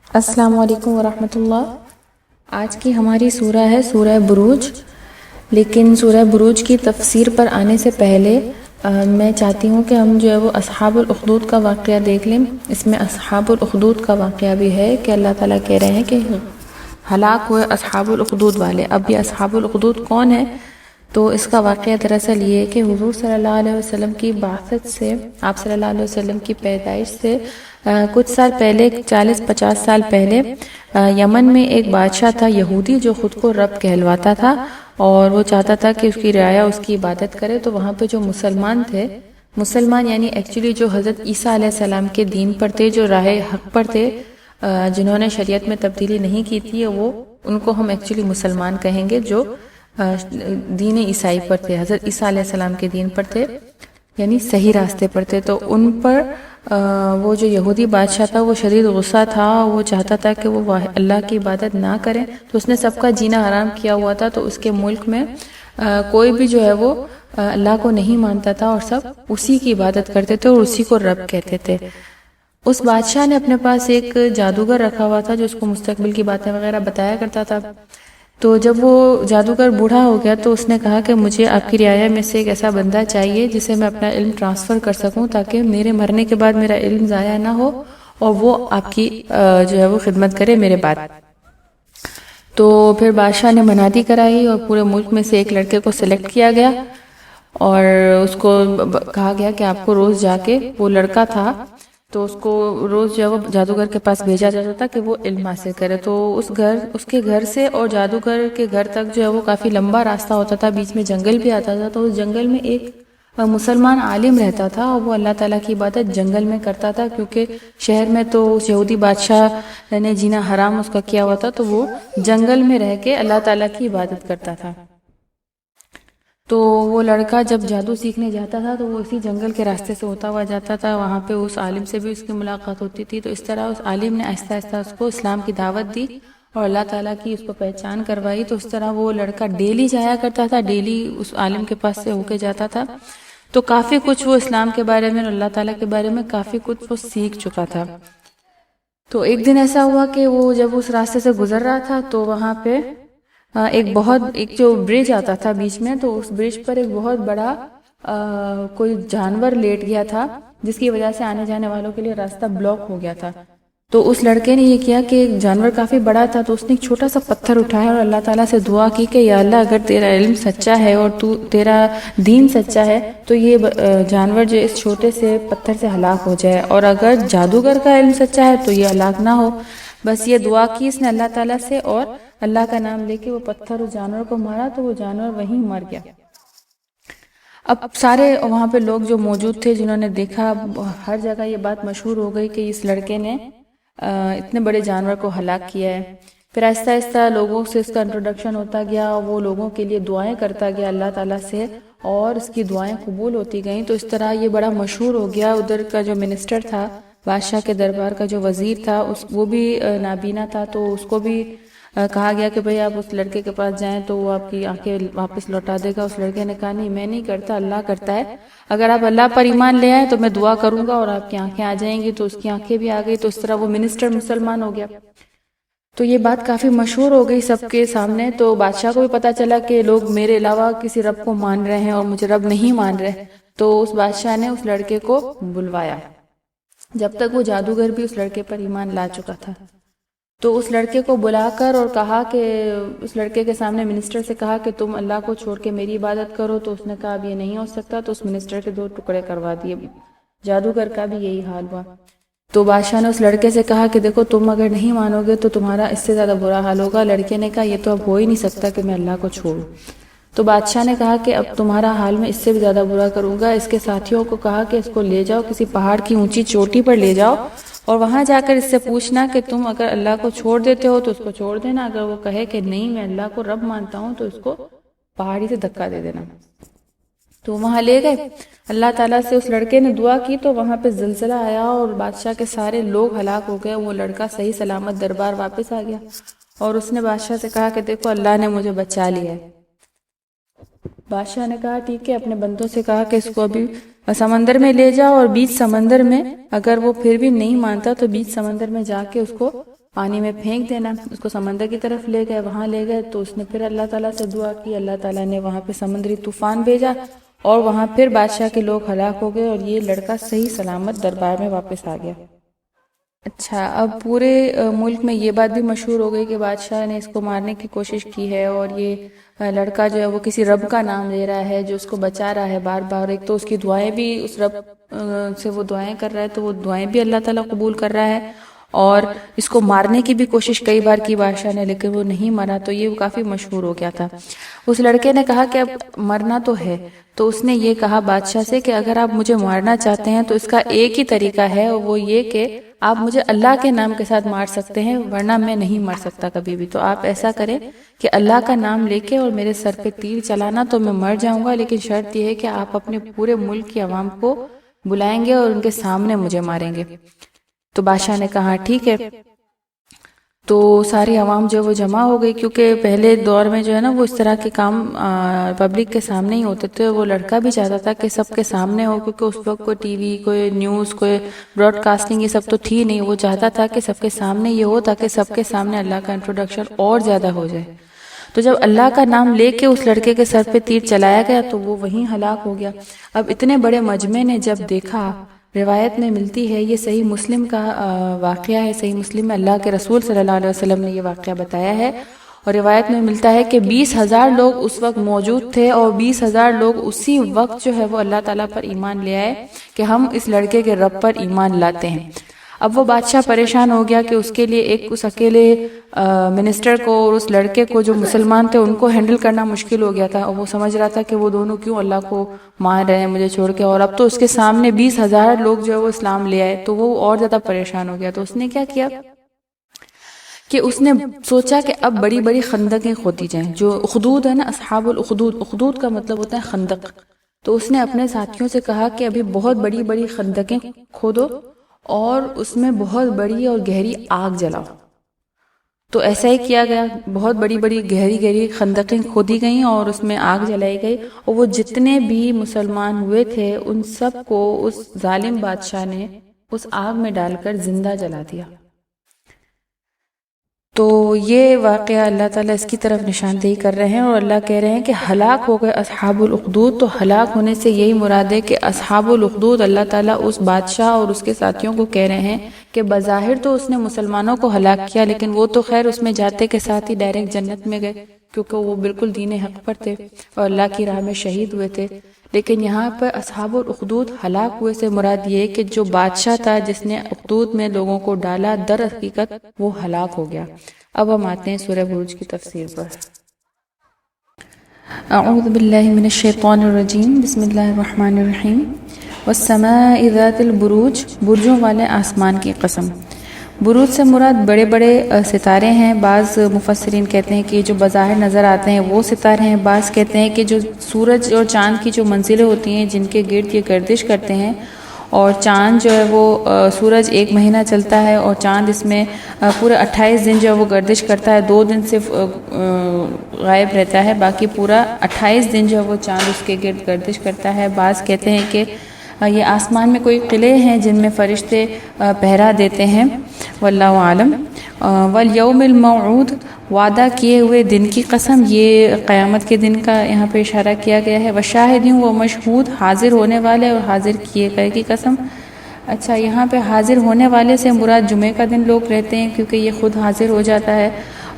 السلام علیکم ورحمۃ اللہ۔ آج کی ہماری سورہ ہے سورہ بروج، لیکن سورہ بروج کی تفسیر پر آنے سے پہلے میں چاہتی ہوں کہ ہم جو ہے وہ اصحاب الاخدود کا واقعہ دیکھ لیں۔ اس میں اصحاب الاخدود کا واقعہ بھی ہے کہ اللہ تعالیٰ کہہ رہے ہیں کہ ہلاک ہوئے اصحاب الاخدود والے۔ اب یہ اصحاب الاخدود کون ہے؟ تو اس کا واقعہ دراصل یہ ہے کہ حضور صلی اللہ علیہ وسلم کی بعثت سے، آپ صلی اللہ علیہ وسلم کی پیدائش سے کچھ سال پہلے، 40-50 سال پہلے، یمن میں ایک بادشاہ تھا یہودی جو خود کو رب کہلواتا تھا، اور وہ چاہتا تھا کہ اس کی رعایا اس کی عبادت کرے۔ تو وہاں پہ جو مسلمان تھے، مسلمان یعنی ایکچولی جو حضرت عیسیٰ علیہ السلام کے دین پر تھے، جو راہ حق پر تھے، جنہوں نے شریعت میں تبدیلی نہیں کی تھی، وہ ان کو ہم ایکچولی مسلمان کہیں گے، جو دین عیسائی پر تھے، حضرت عیسیٰ علیہ السلام کے دین پر تھے، یعنی صحیح راستے پر تھے۔ تو ان پر وہ جو یہودی بادشاہ تھا وہ شدید غصہ تھا، وہ چاہتا تھا کہ وہ اللہ کی عبادت نہ کریں، تو اس نے سب کا جینا حرام کیا ہوا تھا۔ تو اس کے ملک میں کوئی بھی جو ہے وہ اللہ کو نہیں مانتا تھا، اور سب اسی کی عبادت کرتے تھے اور اسی کو رب کہتے تھے۔ اس بادشاہ نے اپنے پاس ایک جادوگر رکھا ہوا تھا جو اس کو مستقبل کی باتیں وغیرہ بتایا کرتا تھا۔ تو جب وہ جادوگر بوڑھا ہو گیا تو اس نے کہا کہ مجھے آپ کی رعایا میں سے ایک ایسا بندہ چاہیے جسے میں اپنا علم ٹرانسفر کر سکوں، تاکہ میرے مرنے کے بعد میرا علم ضائع نہ ہو اور وہ آپ کی جو ہے وہ خدمت کرے میرے بعد۔ تو پھر بادشاہ نے منادی کرائی اور پورے ملک میں سے ایک لڑکے کو سلیکٹ کیا گیا، اور اس کو کہا گیا کہ آپ کو روز جا کے، وہ لڑکا تھا تو اس کو روز جو ہے وہ جادوگر کے پاس بھیجا جاتا تھا کہ وہ علم حاصل کرے۔ تو اس کے گھر سے اور جادوگر کے گھر تک جو ہے وہ کافی لمبا راستہ ہوتا تھا، بیچ میں جنگل بھی آتا تھا۔ تو اس جنگل میں ایک مسلمان عالم رہتا تھا، اور وہ اللہ تعالیٰ کی عبادت جنگل میں کرتا تھا، کیونکہ شہر میں تو اس یہودی بادشاہ نے جینا حرام اس کا کیا ہوا تھا، تو وہ جنگل میں رہ کے اللہ تعالیٰ کی عبادت کرتا تھا۔ تو وہ لڑکا جب جادو سیکھنے جاتا تھا تو وہ اسی جنگل کے راستے سے ہوتا ہوا جاتا تھا، وہاں پہ اس عالم سے بھی اس کی ملاقات ہوتی تھی۔ تو اس طرح اس عالم نے آہستہ آہستہ اس کو اسلام کی دعوت دی اور اللہ تعالیٰ کی اس کو پہچان کروائی۔ تو اس طرح وہ لڑکا ڈیلی جایا کرتا تھا، ڈیلی اس عالم کے پاس سے ہو کے جاتا تھا۔ تو کافی کچھ وہ اسلام کے بارے میں اور اللہ تعالیٰ کے بارے میں کافی کچھ وہ سیکھ چکا تھا۔ تو ایک دن ایسا ہوا کہ وہ جب اس راستے سے گزر رہا تھا تو وہاں پہ ایک جو برج آتا تھا بیچ میں، تو اس برج پر ایک بہت بڑا کوئی جانور لیٹ گیا تھا، جس کی وجہ سے آنے جانے والوں کے لیے راستہ بلاک ہو گیا تھا۔ تو اس لڑکے نے یہ کیا کہ ایک جانور کافی بڑا تھا، تو اس نے ایک چھوٹا سا پتھر اٹھایا اور اللہ تعالیٰ سے دعا کی کہ یا اللہ، اگر تیرا علم سچا ہے اور تیرا دین سچا ہے تو یہ جانور جو اس چھوٹے سے پتھر سے ہلاک ہو جائے، اور اگر جادوگر کا علم سچا ہے تو یہ ہلاک نہ ہو۔ بس یہ دعا کی اس نے اللہ تعالیٰ سے، اور اللہ کا نام لے کے وہ پتھر اس جانور کو مارا تو وہ جانور وہیں مر گیا۔ اب سارے وہاں پہ لوگ جو موجود تھے، جنہوں نے دیکھا، ہر جگہ یہ بات مشہور ہو گئی کہ اس لڑکے نے اتنے بڑے جانور کو ہلاک کیا ہے۔ پھر آہستہ آہستہ لوگوں سے اس کا انٹروڈکشن ہوتا گیا، وہ لوگوں کے لیے دعائیں کرتا گیا اللہ تعالیٰ سے، اور اس کی دعائیں قبول ہوتی گئیں۔ تو اس طرح یہ بڑا مشہور ہو گیا۔ ادھر کا جو منسٹر تھا، بادشاہ کے دربار کا جو وزیر تھا، وہ بھی نابینا تھا، تو اس کو بھی کہا گیا کہ بھئی آپ اس لڑکے کے پاس جائیں تو وہ آپ کی آنکھیں واپس لوٹا دے گا۔ اس لڑکے نے کہا نہیں، میں نہیں کرتا، اللہ کرتا ہے، اگر آپ اللہ پر ایمان لے آئیں تو میں دعا کروں گا اور آپ کی آنکھیں آ جائیں گی۔ تو اس کی آنکھیں بھی آ گئی، تو اس طرح وہ منسٹر مسلمان ہو گیا۔ تو یہ بات کافی مشہور ہو گئی سب کے سامنے۔ تو بادشاہ کو بھی پتا چلا کہ لوگ میرے علاوہ کسی رب کو مان رہے ہیں اور مجھے رب نہیں مان رہے۔ تو اس بادشاہ نے اس لڑکے کو بلوایا، جب تک وہ جادوگر بھی اس لڑکے پر ایمان لا چکا تھا۔ تو اس لڑکے کو بلا کر اور کہا کہ اس لڑکے کے سامنے منسٹر سے کہا کہ تم اللہ کو چھوڑ کے میری عبادت کرو۔ تو اس نے کہا اب یہ نہیں ہو سکتا، تو اس منسٹر کے 2 ٹکڑے کروا دیے۔ جادوگر کا بھی یہی حال ہوا۔ تو بادشاہ نے اس لڑکے سے کہا کہ دیکھو، تم اگر نہیں مانو گے تو تمہارا اس سے زیادہ برا حال ہوگا۔ لڑکے نے کہا یہ تو اب ہو ہی نہیں سکتا کہ میں اللہ کو چھوڑوں۔ تو بادشاہ نے کہا کہ اب تمہارا حال میں اس سے بھی زیادہ برا کروں گا۔ اس کے ساتھیوں کو کہا کہ اس کو لے جاؤ، کسی پہاڑ کی اونچی چوٹی پر لے جاؤ، اور وہاں جا کر اس سے پوچھنا کہ تم اگر اللہ کو چھوڑ دیتے ہو تو اس کو چھوڑ دینا، اگر وہ کہے کہ نہیں میں اللہ کو رب مانتا ہوں تو اس کو پہاڑی سے دھکا دے دینا۔ تو وہاں لے گئے، اللہ تعالیٰ سے اس لڑکے نے دعا کی تو وہاں پہ زلزلہ آیا اور بادشاہ کے سارے لوگ ہلاک ہو گئے۔ وہ لڑکا صحیح سلامت دربار واپس آ گیا، اور اس نے بادشاہ سے کہا کہ دیکھو اللہ نے مجھے بچا لیا ہے۔ بادشاہ نے کہا ٹھیک ہے، اپنے بندوں سے کہا کہ اس کو ابھی سمندر میں لے جاؤ، اور بیچ سمندر میں اگر وہ پھر بھی نہیں مانتا تو بیچ سمندر میں جا کے اس کو پانی میں پھینک دینا۔ اس کو سمندر کی طرف لے گئے، وہاں لے گئے تو اس نے پھر اللہ تعالیٰ سے دعا کی، اللہ تعالیٰ نے وہاں پہ سمندری طوفان بھیجا اور وہاں پھر بادشاہ کے لوگ ہلاک ہو گئے اور یہ لڑکا صحیح سلامت دربار میں واپس آ گیا۔ اچھا، اب پورے ملک میں یہ بات بھی مشہور ہو گئی کہ بادشاہ نے اس کو مارنے کی کوشش کی ہے، اور یہ لڑکا جو ہے وہ کسی رب کا نام لے رہا ہے جو اس کو بچا رہا ہے بار بار۔ ایک تو اس کی دعائیں بھی، اس رب سے وہ دعائیں کر رہا ہے تو وہ دعائیں بھی اللہ تعالیٰ قبول کر رہا ہے، اور اس کو مارنے کی بھی کوشش کئی بار کی بادشاہ نے، لیکن وہ نہیں مرا، تو یہ کافی مشہور ہو گیا تھا۔ اس لڑکے نے کہا کہ اب مرنا تو ہے، تو اس نے یہ کہا بادشاہ سے کہ اگر آپ مجھے مارنا چاہتے ہیں تو اس کا ایک ہی طریقہ ہے، اور وہ یہ کہ آپ مجھے اللہ کے نام کے ساتھ مار سکتے ہیں، ورنہ میں نہیں مر سکتا کبھی بھی۔ تو آپ ایسا کریں کہ اللہ کا نام لے کے اور میرے سر پہ تیر چلانا، تو میں مر جاؤں گا، لیکن شرط یہ ہے کہ آپ اپنے پورے ملک کی عوام کو بلائیں گے اور ان کے سامنے مجھے ماریں گے۔ تو بادشاہ نے کہا ٹھیک ہے۔ تو ساری عوام جو وہ جمع ہو گئی، کیونکہ پہلے دور میں جو ہے نا وہ اس طرح کے کام پبلک کے سامنے ہی ہوتے تھے۔ وہ لڑکا بھی چاہتا تھا کہ سب کے سامنے ہو، کیونکہ اس وقت کوئی ٹی وی، کوئی نیوز، کوئی براڈ کاسٹنگ یہ سب تو تھی نہیں۔ وہ چاہتا تھا کہ سب کے سامنے یہ ہو تاکہ سب کے سامنے اللہ کا انٹروڈکشن اور زیادہ ہو جائے۔ تو جب اللہ کا نام لے کے اس لڑکے کے سر پہ تیر چلایا گیا تو وہ وہیں ہلاک ہو گیا۔ اب اتنے بڑے مجمع نے جب دیکھا، روایت میں ملتی ہے، یہ صحیح مسلم کا واقعہ ہے، صحیح مسلم میں اللہ کے رسول صلی اللہ علیہ وسلم نے یہ واقعہ بتایا ہے، اور روایت میں ملتا ہے کہ 20,000 لوگ اس وقت موجود تھے، اور 20,000 لوگ اسی وقت جو ہے وہ اللہ تعالیٰ پر ایمان لے آئے کہ ہم اس لڑکے کے رب پر ایمان لاتے ہیں۔ اب وہ بادشاہ پریشان ہو گیا کہ اس کے لیے اس اکیلے منسٹر کو اور اس لڑکے کو جو مسلمان تھے ان کو ہینڈل کرنا مشکل ہو گیا تھا، اور وہ سمجھ رہا تھا کہ وہ دونوں کیوں اللہ کو مان رہے ہیں مجھے چھوڑ کے، اور اب تو اس کے سامنے 20,000 لوگ جو ہے وہ اسلام لے آئے، تو وہ اور زیادہ پریشان ہو گیا۔ تو اس نے کیا کیا کہ اس نے سوچا کہ اب بڑی بڑی خندقیں کھودی جائیں، جو اخدود ہے نا، اصحاب الاخدود، اخدود کا مطلب ہوتا ہے خندق۔ تو اس نے اپنے ساتھیوں سے کہا کہ ابھی بہت بڑی بڑی خندقیں کھودو اور اس میں بہت بڑی اور گہری آگ جلاؤ۔ تو ایسا ہی کیا گیا، بہت بڑی بڑی گہری گہری خندقیں کھودی گئیں اور اس میں آگ جلائی گئی، اور وہ جتنے بھی مسلمان ہوئے تھے ان سب کو اس ظالم بادشاہ نے اس آگ میں ڈال کر زندہ جلا دیا۔ تو یہ واقعہ اللہ تعالیٰ اس کی طرف نشاندہی کر رہے ہیں، اور اللہ کہہ رہے ہیں کہ ہلاک ہو گئے اصحاب الاخدود۔ تو ہلاک ہونے سے یہی مراد ہے کہ اصحاب الاخدود اللہ تعالیٰ اس بادشاہ اور اس کے ساتھیوں کو کہہ رہے ہیں کہ بظاہر تو اس نے مسلمانوں کو ہلاک کیا، لیکن وہ تو خیر اس میں جاتے کے ساتھ ہی ڈائریکٹ جنت میں گئے، کیونکہ وہ بالکل دین حق پر تھے اور اللہ کی راہ میں شہید ہوئے تھے۔ لیکن یہاں پر اصحاب الاخدود ہلاک ہوئے سے مراد یہ کہ جو بادشاہ تھا جس نے اخدود میں لوگوں کو ڈالا، در حقیقت وہ ہلاک ہو گیا۔ اب ہم آتے ہیں سورہ بروج کی تفسیر پر۔ اعوذ باللہ من الشیطان الرجیم، بسم اللہ الرحمن الرحیم۔ والسماء ذات البروج، برجوں والے آسمان کی قسم۔ بروج سے مراد بڑے بڑے ستارے ہیں۔ بعض مفسرین کہتے ہیں کہ جو بظاہر نظر آتے ہیں وہ ستارے ہیں، بعض کہتے ہیں کہ جو سورج اور چاند کی جو منزلیں ہوتی ہیں جن کے گرد یہ گردش کرتے ہیں، اور چاند جو ہے وہ سورج 1 مہینہ چلتا ہے اور چاند اس میں پورے 28 دن جو ہے وہ گردش کرتا ہے، 2 دن صرف غائب رہتا ہے، باقی پورا 28 دن جو ہے وہ چاند اس کے گرد گردش کرتا ہے۔ بعض کہتے ہیں کہ یہ آسمان میں کوئی قلعے ہیں جن میں فرشتے پہرا دیتے ہیں، واللہ عالم۔ والیوم الموعود، وعدہ کیے ہوئے دن کی قسم، یہ قیامت کے دن کا یہاں پہ اشارہ کیا گیا ہے۔ وشاہدین و مشہود، حاضر ہونے والے اور حاضر کیے گئے کی قسم۔ اچھا، یہاں پہ حاضر ہونے والے سے مراد جمعہ کا دن لوگ رہتے ہیں، کیونکہ یہ خود حاضر ہو جاتا ہے،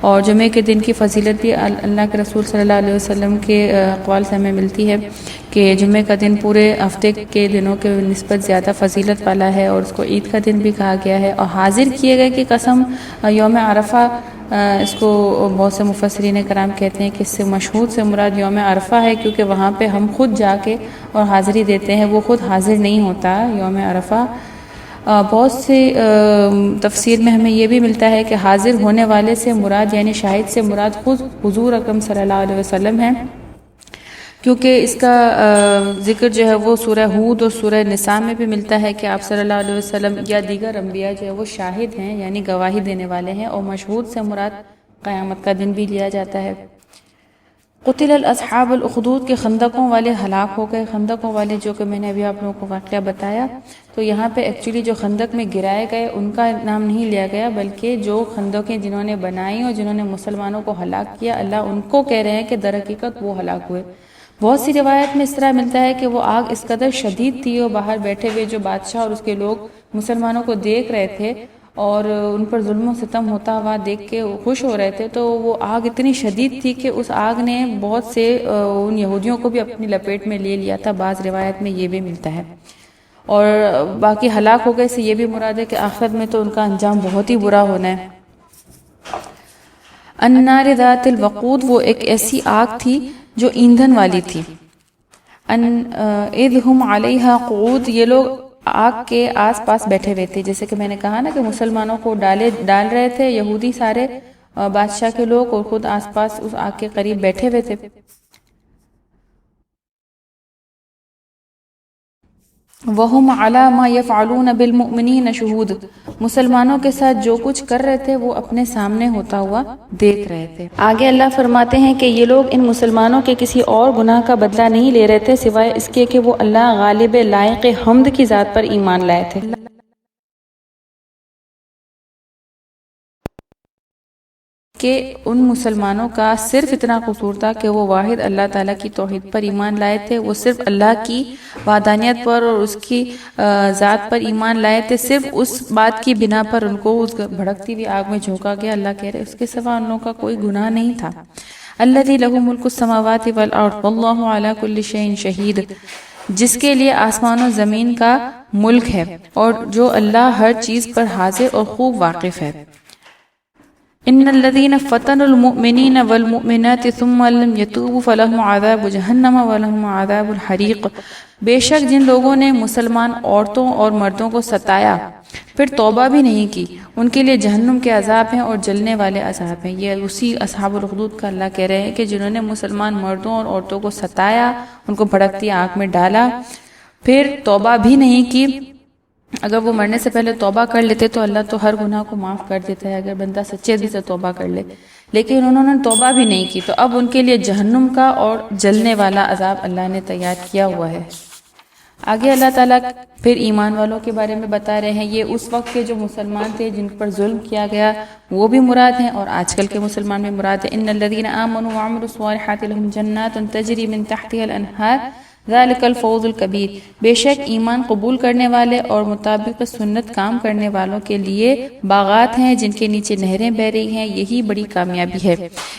اور جمعے کے دن کی فضیلت بھی اللہ کے رسول صلی اللہ علیہ وسلم کے اقوال سے ہمیں ملتی ہے کہ جمعے کا دن پورے ہفتے کے دنوں کے نسبت زیادہ فضیلت والا ہے، اور اس کو عید کا دن بھی کہا گیا ہے۔ اور حاضر کیے گئے کی قسم یوم عرفہ، اس کو بہت سے مفسرین کرام کہتے ہیں کہ اس سے مشہود سے مراد یوم عرفہ ہے، کیونکہ وہاں پہ ہم خود جا کے اور حاضری دیتے ہیں، وہ خود حاضر نہیں ہوتا یوم عرفہ۔ بہت سی تفسیر میں ہمیں یہ بھی ملتا ہے کہ حاضر ہونے والے سے مراد یعنی شاہد سے مراد خود حضور اکرم صلی اللہ علیہ وسلم ہے، کیونکہ اس کا ذکر جو ہے وہ سورہ ہود اور سورہ نساء میں بھی ملتا ہے کہ آپ صلی اللہ علیہ وسلم یا دیگر انبیاء جو ہے وہ شاہد ہیں، یعنی گواہی دینے والے ہیں، اور مشہود سے مراد قیامت کا دن بھی لیا جاتا ہے۔ قتل الاصحاب الاخدود کے خندقوں والے ہلاک ہو گئے. خندقوں والے جو کہ میں نے ابھی آپ لوگوں کو واقعہ بتایا، تو یہاں پہ ایکچولی جو خندق میں گرائے گئے ان کا نام نہیں لیا گیا، بلکہ جو خندقیں جنہوں نے بنائی اور جنہوں نے مسلمانوں کو ہلاک کیا، اللہ ان کو کہہ رہے ہیں کہ در حقیقت وہ ہلاک ہوئے. بہت سی روایت میں اس طرح ملتا ہے کہ وہ آگ اس قدر شدید تھی اور باہر بیٹھے ہوئے جو بادشاہ اور اس کے لوگ مسلمانوں کو دیکھ رہے تھے اور ان پر ظلم و ستم ہوتا ہوا دیکھ کے خوش ہو رہے تھے، تو وہ آگ اتنی شدید تھی کہ اس آگ نے بہت سے ان یہودیوں کو بھی اپنی لپیٹ میں لے لیا تھا. بعض روایت میں یہ بھی ملتا ہے. اور باقی ہلاک ہو گئے سے یہ بھی مراد ہے کہ آخرت میں تو ان کا انجام بہت ہی برا ہونا ہے. النار ذات الوقود، وہ ایک ایسی آگ تھی جو ایندھن والی تھی. اذ ہم علیہا قعود، یہ لوگ آگ کے آس پاس بیٹھے ہوئے تھے. جیسے کہ میں نے کہا نا کہ مسلمانوں کو ڈال رہے تھے یہودی سارے بادشاہ کے لوگ، اور خود آس پاس اس آگ کے قریب بیٹھے ہوئے تھے. وَهُمْ عَلَى مَا يَفْعَلُونَ بِالْمُؤْمِنِينَ شُهُودٌ، مسلمانوں کے ساتھ جو کچھ کر رہے تھے وہ اپنے سامنے ہوتا ہوا دیکھ رہے تھے. آگے اللہ فرماتے ہیں کہ یہ لوگ ان مسلمانوں کے کسی اور گناہ کا بدلہ نہیں لے رہے تھے سوائے اس کے کہ وہ اللہ غالب لائق حمد کی ذات پر ایمان لائے تھے. کہ ان مسلمانوں کا صرف اتنا قصور تھا کہ وہ واحد اللہ تعالیٰ کی توحید پر ایمان لائے تھے، وہ صرف اللہ کی وحدانیت پر اور اس کی ذات پر ایمان لائے تھے. صرف اس بات کی بنا پر ان کو اس بھڑکتی ہوئی آگ میں جھونکا گیا. اللہ کہہ رہے اس کے سوا ان لوگوں کا کوئی گناہ نہیں تھا. الذی لہ ملک السماوات والارض واللہ علی کل شیء شہید، جس کے لیے آسمان و زمین کا ملک ہے اور جو اللہ ہر چیز پر حاضر اور خوب واقف ہے. ان الذين فتنوا المؤمنين والمؤمنات ثم لم يتوبوا فلهم عذاب جہنم ولهم عذاب الحریق، بے شک جن لوگوں نے مسلمان عورتوں اور مردوں کو ستایا پھر توبہ بھی نہیں کی، ان کے لیے جہنم کے عذاب ہیں اور جلنے والے عذاب ہیں. یہ اسی اصحاب الاخدود کا اللہ کہہ رہے ہیں کہ جنہوں نے مسلمان مردوں اور عورتوں کو ستایا، ان کو بھڑکتی آگ میں ڈالا، پھر توبہ بھی نہیں کی. اگر وہ مرنے سے پہلے توبہ کر لیتے تو اللہ تو ہر گناہ کو معاف کر دیتا ہے اگر بندہ سچے دل سے توبہ کر لے، لیکن انہوں نے توبہ بھی نہیں کی، تو اب ان کے لیے جہنم کا اور جلنے والا عذاب اللہ نے تیار کیا ہوا ہے. آگے اللہ تعالیٰ پھر ایمان والوں کے بارے میں بتا رہے ہیں. یہ اس وقت کے جو مسلمان تھے جن پر ظلم کیا گیا وہ بھی مراد ہیں، اور آج کل کے مسلمان بھی مراد ہیں. ان الذین آمنوا وعملوا الصالحات لهم جنات تجری من تحتها الانہار ذالک الفوز الکبیر، بے شک ایمان قبول کرنے والے اور مطابق سنت کام کرنے والوں کے لیے باغات ہیں جن کے نیچے نہریں بہ رہی ہیں، یہی بڑی کامیابی ہے.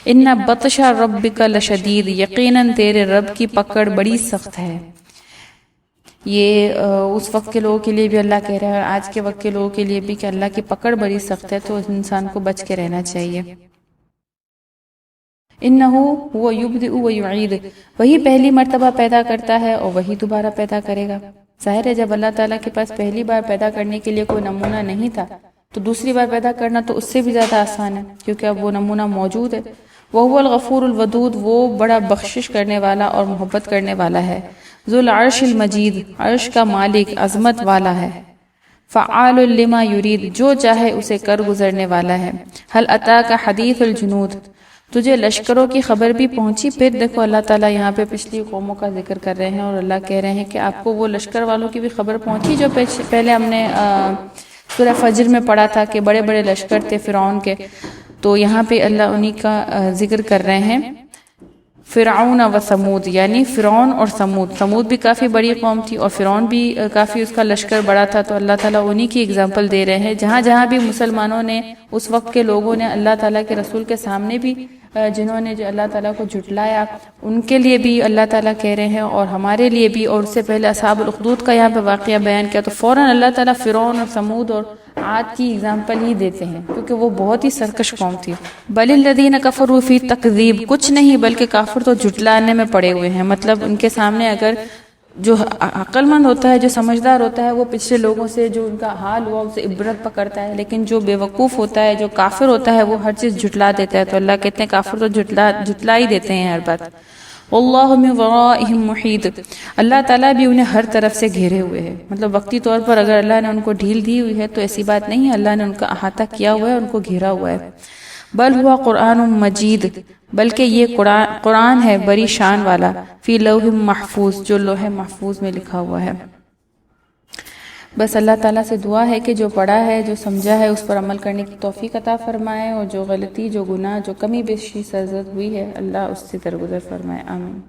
ان بطش ربک لشدید، یقیناً تیرے رب کی پکڑ بڑی سخت ہے. یہ اس وقت کے لوگوں کے لیے بھی اللہ کہہ رہا ہے، آج کے وقت کے لوگوں کے لیے بھی کہ اللہ کی پکڑ بڑی سخت ہے، تو انسان کو بچ کے رہنا چاہیے. انہو ہوا یبدئ و یعید، وہی پہلی مرتبہ پیدا کرتا ہے اور وہی دوبارہ پیدا کرے گا. ظاہر ہے جب اللہ تعالیٰ کے پاس پہلی بار پیدا کرنے کے لیے کوئی نمونہ نہیں تھا تو دوسری بار پیدا کرنا تو اس سے بھی زیادہ آسان ہے، کیونکہ اب وہ نمونہ موجود ہے. وہو الغفور الودود، وہ بڑا بخشش کرنے والا اور محبت کرنے والا ہے. ذو العرش المجید، عرش کا مالک عظمت والا ہے. فعال لما یرید، جو چاہے اسے کر گزرنے والا ہے. هل اتاک حدیث الجنود، تجھے لشکروں کی خبر بھی پہنچی. پھر دیکھو اللہ تعالیٰ یہاں پہ پچھلی قوموں کا ذکر کر رہے ہیں اور اللہ کہہ رہے ہیں کہ آپ کو وہ لشکر والوں کی بھی خبر پہنچی جو پہلے ہم نے سورہ فجر میں پڑھا تھا کہ بڑے بڑے لشکر تھے فرعون کے. تو یہاں پہ اللہ انہی کا ذکر کر رہے ہیں. فرعون و ثمود، یعنی فرعون اور ثمود. ثمود بھی کافی بڑی قوم تھی اور فرعون بھی کافی اس کا لشکر بڑا تھا. تو اللہ تعالیٰ انہی کی اگزامپل دے رہے ہیں. جہاں جہاں بھی مسلمانوں نے اس وقت کے لوگوں نے اللہ تعالیٰ کے رسول کے سامنے بھی جنہوں نے جو اللہ تعالیٰ کو جھٹلایا ان کے لیے بھی اللہ تعالیٰ کہہ رہے ہیں اور ہمارے لیے بھی. اور اس سے پہلے اصحاب الاخدود کا یہاں پہ واقعہ بیان کیا تو فوراً اللہ تعالیٰ فرعون اور ثمود اور عاد کی اگزامپل ہی دیتے ہیں کیونکہ وہ بہت ہی سرکش قوم تھی. بل الذین کفروا فی تکذیب، کچھ نہیں بلکہ کافر تو جھٹلانے میں پڑے ہوئے ہیں. مطلب ان کے سامنے اگر جو عقل مند ہوتا ہے، جو سمجھدار ہوتا ہے، وہ پچھلے لوگوں سے جو ان کا حال ہوا اسے عبرت پکڑتا ہے، لیکن جو بے وقوف ہوتا ہے، جو کافر ہوتا ہے، وہ ہر چیز جھٹلا دیتا ہے. تو اللہ کہتے ہیں کافر تو جھٹلا ہی دیتے ہیں ہر بات. واللہ من ورائہم محیط، اللہ تعالیٰ بھی انہیں ہر طرف سے گھیرے ہوئے ہے. مطلب وقتی طور پر اگر اللہ نے ان کو ڈھیل دی ہوئی ہے تو ایسی بات نہیں ہے، اللہ نے ان کا احاطہ کیا ہوا ہے، ان کو گھیرا ہوا ہے. بل ہوا قرآن مجید، بلکہ یہ قرآن ہے بڑی شان والا، فی لوح محفوظ، جو لوح محفوظ میں لکھا ہوا ہے۔ بس اللہ تعالیٰ سے دعا ہے کہ جو پڑھا ہے، جو سمجھا ہے، اس پر عمل کرنے کی توفیق عطا فرمائے، اور جو غلطی، جو گناہ، جو کمی بیشی سرزد ہوئی ہے، اللہ اس سے درگزر فرمائے، آمین۔